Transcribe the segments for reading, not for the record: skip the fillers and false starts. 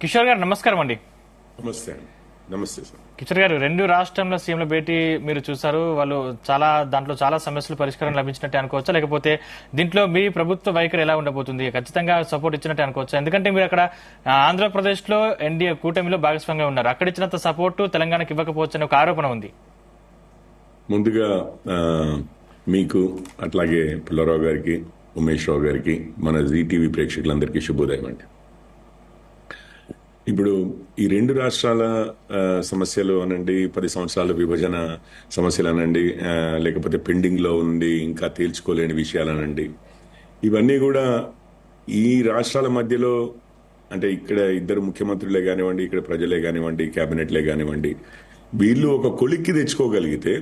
కిషోర్ గారు నమస్కారం అండి. నమస్తే అండి. నమస్తే సార్. కిషోర్ గారు, రెండు రాష్ట్రంలో సీఎంల భేటీ మీరు చూసారు. వాళ్ళు దాంట్లో చాలా సమస్యలు పరిష్కారం లభించినట్టే అనుకోవచ్చా, లేకపోతే దీంట్లో మీ ప్రభుత్వ వైఖరి ఎలా ఉండబోతుంది? ఖచ్చితంగా సపోర్ట్ ఇచ్చినట్టే అనుకోవచ్చా? ఎందుకంటే మీరు అక్కడ ఆంధ్రప్రదేశ్ లో ఎన్డీఏ కూటమిలో భాగస్వామ్యంగా ఉన్నారు. అక్కడ ఇచ్చినంత సపోర్టు తెలంగాణకు ఇవ్వకపోవచ్చు అనే ఒక ఆరోపణ ఉంది. ముందుగా మీకు అట్లాగే పుల్లారావు గారికి, ఉమేష్ రావు గారికి, మన జీటీవీ ప్రేక్షకులందరికీ శుభోదయం అండి. ఇప్పుడు ఈ రెండు రాష్ట్రాల సమస్యలు అనండి, 10 సంవత్సరాల విభజన సమస్యలు అనండి, లేకపోతే పెండింగ్ లో ఉంది ఇంకా తేల్చుకోలేని విషయాలనండి, ఇవన్నీ కూడా ఈ రాష్ట్రాల మధ్యలో అంటే ఇక్కడ ఇద్దరు ముఖ్యమంత్రులే కానివ్వండి, ఇక్కడ ప్రజలే కానివ్వండి, కేబినెట్లే కానివ్వండి, వీళ్ళు ఒక కొలిక్కి తెచ్చుకోగలిగితే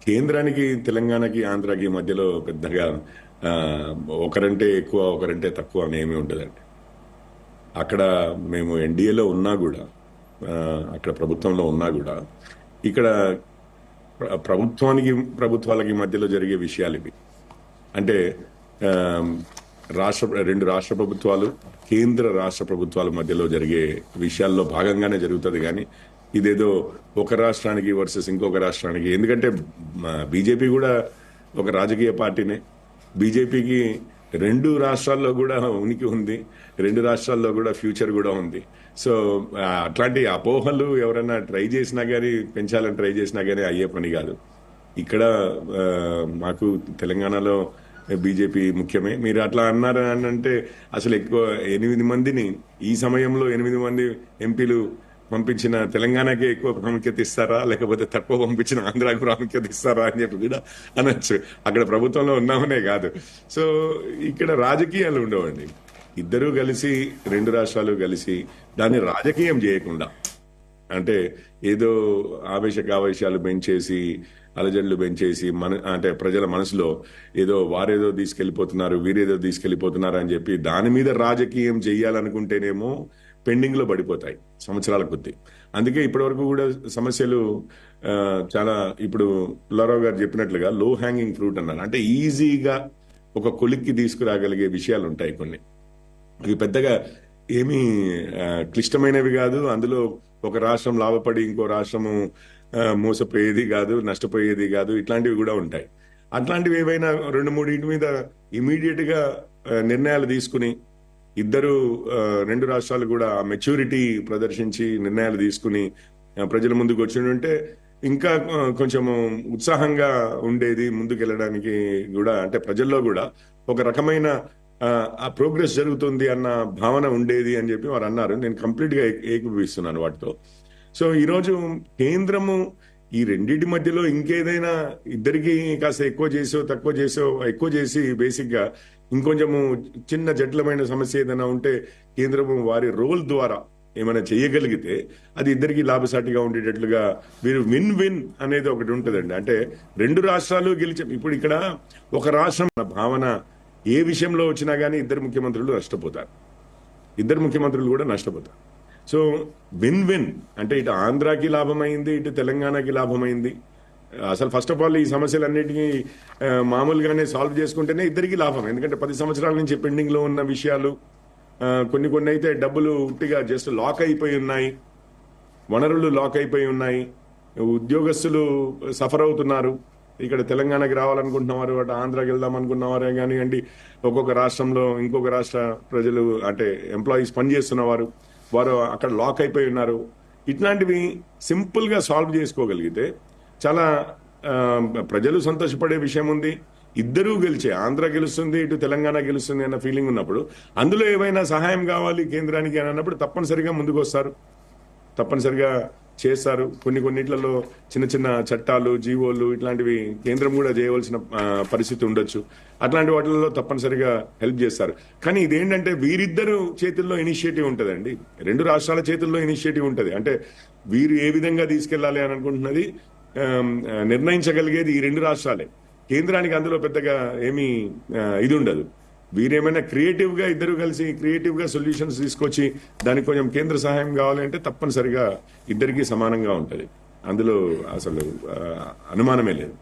కేంద్రానికి, తెలంగాణకి, ఆంధ్రాకి మధ్యలో పెద్దగా ఒకరంటే ఎక్కువ ఒకరంటే తక్కువ అనేమి ఉండదండి. అక్కడ మేము ఎన్డీఏలో ఉన్నా కూడా, అక్కడ ప్రభుత్వంలో ఉన్నా కూడా, ఇక్కడ ప్రభుత్వాలకి మధ్యలో జరిగే విషయాలు ఇవి. అంటే రెండు రాష్ట్ర ప్రభుత్వాలు, కేంద్ర రాష్ట్ర ప్రభుత్వాల మధ్యలో జరిగే విషయాల్లో భాగంగానే జరుగుతుంది. కానీ ఇదేదో ఒక రాష్ట్రానికి వర్సెస్ ఇంకొక రాష్ట్రానికి, ఎందుకంటే బీజేపీ కూడా ఒక రాజకీయ పార్టీనే. బీజేపీకి రెండు రాష్ట్రాల్లో కూడా ఉనికి ఉంది, రెండు రాష్ట్రాల్లో కూడా ఫ్యూచర్ కూడా ఉంది. సో అట్లాంటి అపోహలు ఎవరైనా ట్రై చేసినా కానీ, పెంచాలని ట్రై చేసినా కానీ అయ్యే పని కాదు. ఇక్కడ మాకు తెలంగాణలో బీజేపీ ముఖ్యమే. మీరు అట్లా అన్నారు అని అంటే అసలు ఎక్కువ 8 మందిని ఈ సమయంలో 8 మంది ఎంపీలు పంపించిన తెలంగాణకే ఎక్కువ ప్రాముఖ్యత ఇస్తారా, లేకపోతే తక్కువ పంపించిన ఆంధ్రాకు ప్రాముఖ్యత ఇస్తారా అని చెప్పి కూడా అనొచ్చు. అక్కడ ప్రభుత్వంలో ఉన్నామనే కాదు. సో ఇక్కడ రాజకీయాలు ఉండవండి. ఇద్దరూ కలిసి, రెండు రాష్ట్రాలు కలిసి దాన్ని రాజకీయం చేయకుండా, అంటే ఏదో ఆవేశాలు పెంచేసి, అలజడులు పెంచేసి అంటే ప్రజల మనసులో ఏదో వారేదో తీసుకెళ్లిపోతున్నారు, వీరేదో తీసుకెళ్లిపోతున్నారు అని చెప్పి దాని మీద రాజకీయం చెయ్యాలనుకుంటేనేమో పెండింగ్ లో పడిపోతాయి సంవత్సరాల కొద్దీ. అందుకే ఇప్పటి వరకు కూడా సమస్యలు చాలా, ఇప్పుడు పుల్లారావు గారు చెప్పినట్లుగా లో హ్యాంగింగ్ ఫ్రూట్ అన్నారు. అంటే ఈజీగా ఒక కొలిక్కి తీసుకురాగలిగే విషయాలు ఉంటాయి కొన్ని. ఇవి పెద్దగా ఏమీ క్లిష్టమైనవి కాదు. అందులో ఒక రాష్ట్రం లాభపడి ఇంకో రాష్ట్రము మోసపోయేది కాదు, నష్టపోయేది కాదు. ఇట్లాంటివి కూడా ఉంటాయి. అట్లాంటివి ఏవైనా 2-3 మీద ఇమీడియట్ గా నిర్ణయాలు తీసుకుని, రెండు రాష్ట్రాలు కూడా మెచ్యూరిటీ ప్రదర్శించి నిర్ణయాలు తీసుకుని ప్రజల ముందుకు వచ్చింటే ఇంకా కొంచెం ఉత్సాహంగా ఉండేది ముందుకెళ్ళడానికి కూడా. అంటే ప్రజల్లో కూడా ఒక రకమైన ప్రోగ్రెస్ జరుగుతుంది అన్న భావన ఉండేది అని చెప్పి వారు అన్నారు. నేను కంప్లీట్ గా ఏకీభవిస్తున్నాను వాటితో. సో ఈరోజు కేంద్రము ఈ రెండింటి మధ్యలో ఇంకేదైనా ఇద్దరికి కాస్త ఎక్కువ చేసి బేసిక్ గా ఇంకొంచెము చిన్న జటిలమైన సమస్య ఏదైనా ఉంటే కేంద్రము వారి రోల్ ద్వారా ఏమైనా చేయగలిగితే అది ఇద్దరికి లాభసాటిగా ఉండేటట్లుగా వీరు విన్ విన్ అనేది ఒకటి ఉంటుందండి. అంటే రెండు రాష్ట్రాలు గెలిచాం. ఇప్పుడు ఇక్కడ ఒక రాష్ట్రం భావన ఏ విషయంలో వచ్చినా గానీ ఇద్దరు ముఖ్యమంత్రులు కూడా నష్టపోతారు. సో విన్ విన్ అంటే ఇటు ఆంధ్రాకి లాభమైంది, ఇటు తెలంగాణకి లాభమైంది. అసలు ఫస్ట్ ఆఫ్ ఆల్ ఈ సమస్యలన్నిటికీ మామూలుగానే సాల్వ్ చేసుకుంటేనే ఇద్దరికి లాభం. ఎందుకంటే 10 సంవత్సరాల నుంచి పెండింగ్ లో ఉన్న విషయాలు, కొన్ని అయితే డబ్బులు ఉట్టిగా జస్ట్ లాక్ అయిపోయి ఉన్నాయి, వనరులు లాక్ అయిపోయి ఉన్నాయి, ఉద్యోగస్తులు సఫర్ అవుతున్నారు. ఇక్కడ తెలంగాణకి రావాలనుకుంటున్నవారు, అటు ఆంధ్రాకి వెళ్దాం అనుకున్నవారే కానివ్వండి, ఒక్కొక్క రాష్ట్రంలో ఇంకొక రాష్ట్ర ప్రజలు అంటే ఎంప్లాయీస్ పనిచేస్తున్నవారు, వారు అక్కడ లాక్ అయిపోయి ఉన్నారు. ఇట్లాంటివి సింపుల్ గా సాల్వ్ చేసుకోగలిగితే చాలా ప్రజలు సంతోషపడే విషయం ఉంది. ఇద్దరూ గెలిచే, ఆంధ్ర గెలుస్తుంది, ఇటు తెలంగాణ గెలుస్తుంది అన్న ఫీలింగ్ ఉన్నప్పుడు, అందులో ఏవైనా సహాయం కావాలి కేంద్రానికి అని అన్నప్పుడు తప్పనిసరిగా ముందుకు వస్తారు, తప్పనిసరిగా చేస్తారు. కొన్నిట్లలో చిన్న చిన్న చట్టాలు, జీవోలు ఇట్లాంటివి కేంద్రం కూడా చేయవలసిన పరిస్థితి ఉండొచ్చు. అట్లాంటి వాటిల్లో తప్పనిసరిగా హెల్ప్ చేస్తారు. కానీ ఇదేంటంటే వీరిద్దరు చేతుల్లో ఇనిషియేటివ్ ఉంటుందండి, రెండు రాష్ట్రాల చేతుల్లో ఇనిషియేటివ్ ఉంటుంది. అంటే వీరు ఏ విధంగా తీసుకెళ్లాలి అని అనుకుంటున్నది నిర్ణయించగలిగేది ఈ రెండు రాష్ట్రాలే. కేంద్రానికి అందులో పెద్దగా ఏమీ ఇది ఉండదు. వీరేమైనా క్రియేటివ్ గా ఇద్దరు కలిసి క్రియేటివ్ గా సొల్యూషన్స్ తీసుకొచ్చి దానికి కొంచెం కేంద్ర సహాయం కావాలంటే తప్పనిసరిగా ఇద్దరికీ సమానంగా ఉంటది. అందులో అసలు అనుమానమే లేదు.